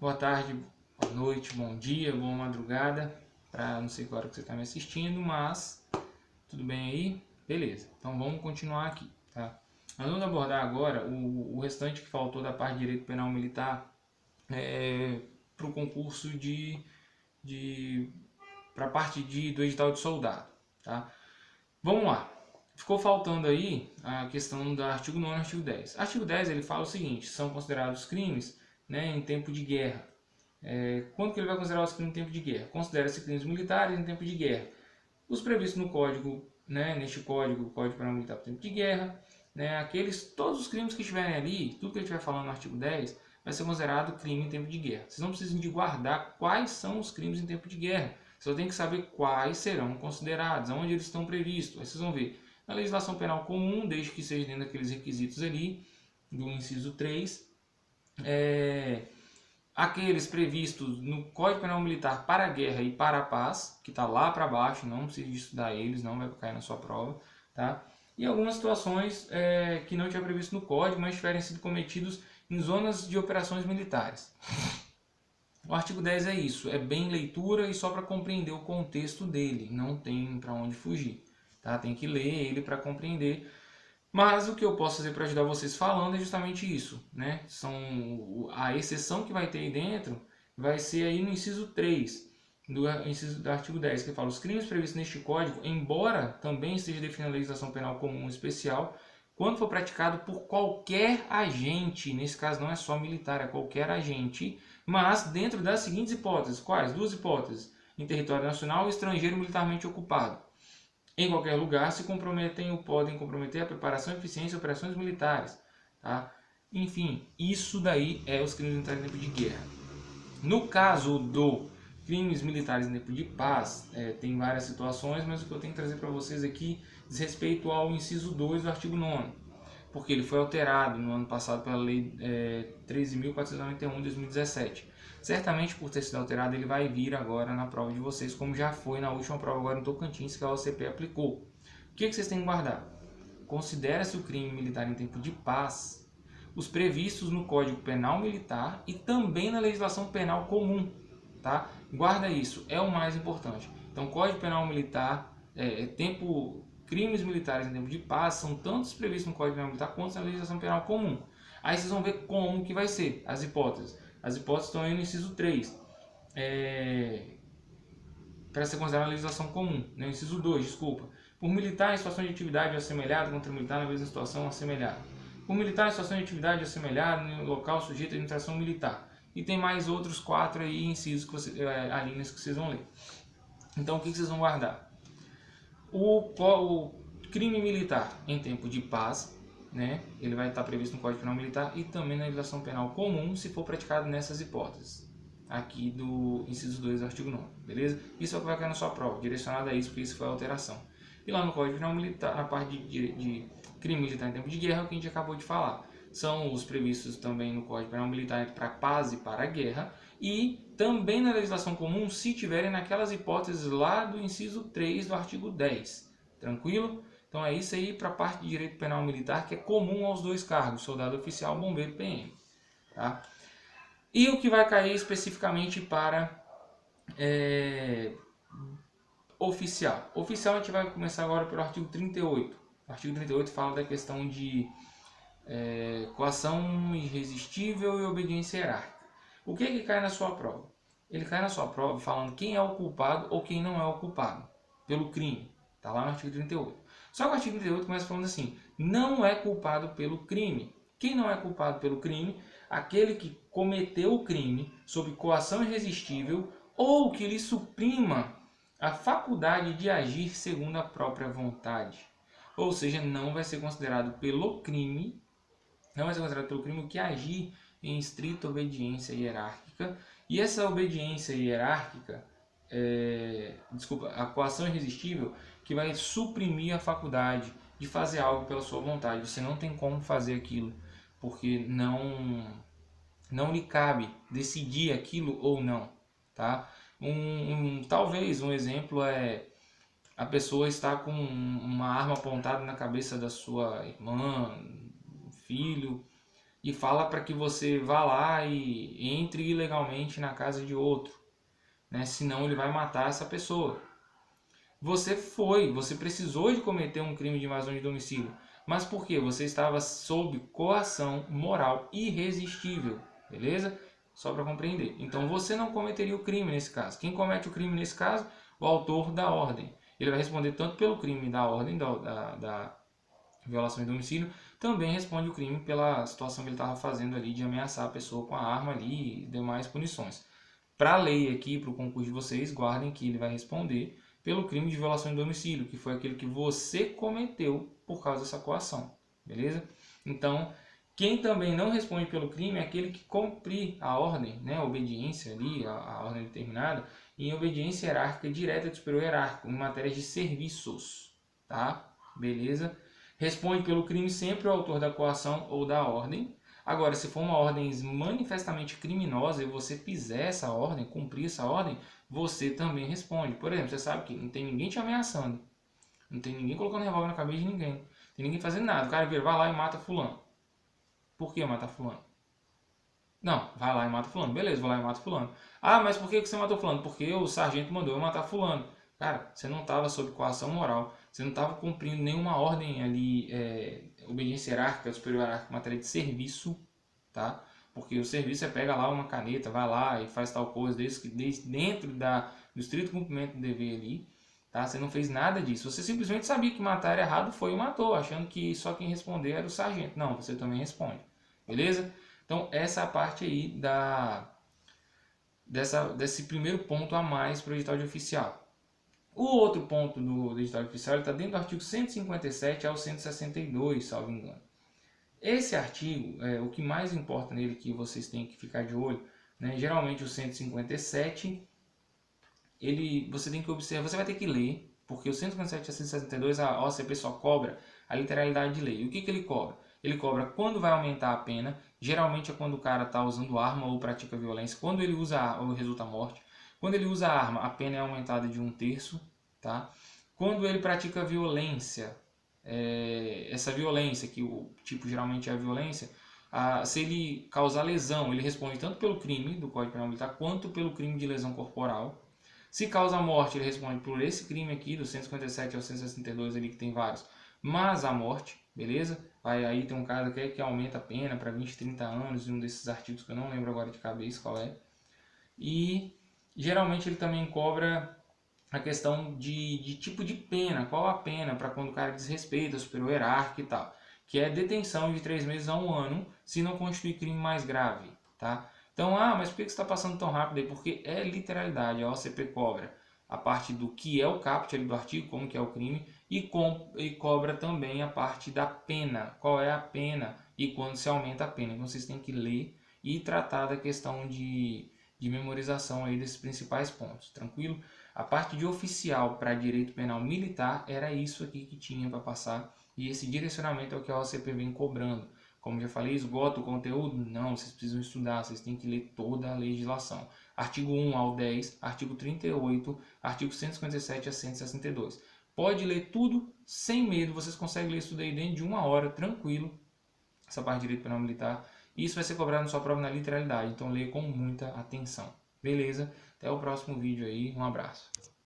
boa tarde, boa noite, bom dia, boa madrugada, para não sei qual hora que você está me assistindo, mas tudo bem aí? Beleza, então vamos continuar aqui, tá? Nós vamos abordar agora o restante que faltou da parte de direito penal militar para o concurso para a parte do edital de soldado, tá? Vamos lá. Ficou faltando aí a questão do artigo 9 e artigo 10. Artigo 10 ele fala o seguinte: são considerados crimes, né, em tempo de guerra. Quando que ele vai considerar os crimes em tempo de guerra? Considera-se crimes militares em tempo de guerra. Os previstos no código, né, neste código, Código Penal Militar para tempo de guerra, né, todos os crimes que estiverem ali, tudo que ele estiver falando no artigo 10, vai ser considerado crime em tempo de guerra. Vocês não precisam de guardar quais são os crimes em tempo de guerra. Você só tem que saber quais serão considerados, onde eles estão previstos. Aí vocês vão ver na legislação penal comum, desde que seja dentro daqueles requisitos ali, do inciso 3, aqueles previstos no Código Penal Militar para a guerra e para a paz, que está lá para baixo, não precisa de estudar eles, não vai cair na sua prova, tá? E algumas situações que não tinha previsto no Código, mas tiverem sido cometidos em zonas de operações militares. O artigo 10 é isso, é bem leitura e só para compreender o contexto dele, não tem para onde fugir, tá? Tem que ler ele para compreender. Mas o que eu posso fazer para ajudar vocês falando é justamente isso, né? A exceção que vai ter aí dentro vai ser aí no inciso 3 do artigo 10, que fala: os crimes previstos neste código, embora também esteja definido na legislação penal comum especial, quando for praticado por qualquer agente, nesse caso não é só militar, é qualquer agente, mas dentro das seguintes hipóteses. Quais? Duas hipóteses: em território nacional ou estrangeiro militarmente ocupado. Em qualquer lugar se comprometem ou podem comprometer a preparação, eficiência e operações militares. Tá? Enfim, isso daí é os crimes militares em tempo de guerra. No caso do crimes militares em tempo de paz, tem várias situações, mas o que eu tenho que trazer para vocês aqui diz respeito ao inciso 2 do artigo 9º, porque ele foi alterado no ano passado pela Lei 13.491 de 2017. Certamente, por ter sido alterado, ele vai vir agora na prova de vocês, como já foi na última prova agora no Tocantins, que a OCP aplicou. O que vocês têm que guardar? Considera-se o crime militar em tempo de paz os previstos no Código Penal Militar e também na legislação penal comum. Tá? Guarda isso, é o mais importante. Então, Código Penal Militar, crimes militares em tempo de paz são tantos previstos no Código Penal Militar quanto na legislação penal comum. Aí vocês vão ver como que vai ser as hipóteses. As hipóteses estão aí no inciso 3. Para ser considerada na legislação comum. No inciso 2, desculpa. Por militar em situação de atividade assemelhada contra militar na mesma situação assemelhada. Por militar em situação de atividade assemelhada no local sujeito à administração militar. E tem mais outros 4 aí incisos, linhas que vocês vão ler. Então, o que vocês vão guardar? O crime militar em tempo de paz, né? Ele vai estar previsto no Código Penal Militar e também na legislação penal comum, se for praticado nessas hipóteses. Aqui do inciso 2 do artigo 9, beleza? Isso é o que vai cair na sua prova, direcionado a isso, porque isso foi a alteração. E lá no Código Penal Militar, na parte de crime militar em tempo de guerra, é o que a gente acabou de falar. São os previstos também no Código Penal Militar para paz e para a guerra, e também na legislação comum, se tiverem naquelas hipóteses lá do inciso 3 do artigo 10. Tranquilo? Então é isso aí para a parte de direito penal militar, que é comum aos dois cargos, soldado oficial, bombeiro e PM. Tá? E o que vai cair especificamente para oficial. Oficial a gente vai começar agora pelo artigo 38. O artigo 38 fala da questão de coação irresistível e obediência hierárquica. O que cai na sua prova? Ele cai na sua prova falando quem é o culpado ou quem não é o culpado pelo crime. Está lá no artigo 38. Só que o artigo 38 começa falando assim: não é culpado pelo crime. Quem não é culpado pelo crime? Aquele que cometeu o crime sob coação irresistível ou que lhe suprima a faculdade de agir segundo a própria vontade. Ou seja, não vai ser considerado pelo crime o que agir em estrita obediência hierárquica. E essa obediência hierárquica, a coação irresistível, que vai suprimir a faculdade de fazer algo pela sua vontade. Você não tem como fazer aquilo, porque não lhe cabe decidir aquilo ou não. Tá? Talvez um exemplo é a pessoa está com uma arma apontada na cabeça da sua irmã, filho, e fala para que você vá lá e entre ilegalmente na casa de outro, né? Senão ele vai matar essa pessoa. Você precisou de cometer um crime de invasão de domicílio, mas por quê? Você estava sob coação moral irresistível, beleza? Só para compreender. Então você não cometeria o crime nesse caso. Quem comete o crime nesse caso? O autor da ordem. Ele vai responder tanto pelo crime da ordem, da violação de domicílio, também responde o crime pela situação que ele estava fazendo ali de ameaçar a pessoa com a arma ali e demais punições. Para a lei aqui, para o concurso de vocês, guardem que ele vai responder pelo crime de violação de domicílio, que foi aquele que você cometeu por causa dessa coação, beleza? Então, quem também não responde pelo crime é aquele que cumprir a ordem, né, a obediência ali, a ordem determinada, em obediência hierárquica direta do superior hierárquico, em matéria de serviços, tá? Beleza? Responde pelo crime sempre o autor da coação ou da ordem. Agora, se for uma ordem manifestamente criminosa e você fizer essa ordem, cumprir essa ordem, você também responde. Por exemplo, você sabe que não tem ninguém te ameaçando, não tem ninguém colocando revólver na cabeça de ninguém, não tem ninguém fazendo nada. O cara vira, vai lá e mata fulano. Por que matar fulano? Não, vai lá e mata fulano. Beleza, vou lá e mato fulano. Ah, mas por que você matou fulano? Porque o sargento mandou eu matar fulano. Cara, você não estava sob coação moral. Você não estava cumprindo nenhuma ordem ali, obediência hierárquica, superior hierárquica, matéria de serviço, tá? Porque o serviço você pega lá uma caneta, vai lá e faz tal coisa, desde dentro do estrito cumprimento do dever ali, tá? Você não fez nada disso. Você simplesmente sabia que matar era errado, foi e matou, achando que só quem responder era o sargento. Não, você também responde. Beleza? Então, essa é a parte aí desse primeiro ponto a mais para o edital de oficial. O outro ponto do edital de oficial está dentro do artigo 157 ao 162, salvo engano. Esse artigo, o que mais importa nele que vocês têm que ficar de olho, né, geralmente o 157, você tem que observar, você vai ter que ler, porque o 157 a 162 a OCP só cobra a literalidade de lei. E o que ele cobra? Ele cobra quando vai aumentar a pena, geralmente é quando o cara está usando arma ou pratica violência, quando ele usa ou resulta morte. Quando ele usa arma, a pena é aumentada de 1/3, tá? Quando ele pratica violência, essa violência, que o tipo geralmente é a violência, se ele causar lesão, ele responde tanto pelo crime do Código Penal Militar quanto pelo crime de lesão corporal. Se causa morte, ele responde por esse crime aqui, do 157 ao 162, ali, que tem vários, mas a morte, beleza? Aí tem um caso que aumenta a pena para 20, 30 anos, em um desses artigos que eu não lembro agora de cabeça qual é. E geralmente ele também cobra a questão de tipo de pena, qual a pena para quando o cara desrespeita o superior hierárquico e tal, que é detenção de 3 meses a 1 ano, se não constituir crime mais grave, tá? Então, mas por que você está passando tão rápido aí? Porque é literalidade, a OCP cobra a parte do que é o caput ali do artigo, como que é o crime, e cobra também a parte da pena, qual é a pena e quando se aumenta a pena. Então vocês têm que ler e tratar da questão de memorização aí desses principais pontos, tranquilo? A parte de oficial para direito penal militar era isso aqui que tinha para passar, e esse direcionamento é o que a OCP vem cobrando. Como já falei, esgota o conteúdo? Não, vocês precisam estudar, vocês têm que ler toda a legislação. Artigo 1 ao 10, artigo 38, artigo 157 a 162. Pode ler tudo sem medo, vocês conseguem ler isso daí dentro de 1 hora, tranquilo, essa parte de direito penal militar. E isso vai ser cobrado na sua prova na literalidade, então leia com muita atenção. Beleza? Até o próximo vídeo aí, um abraço.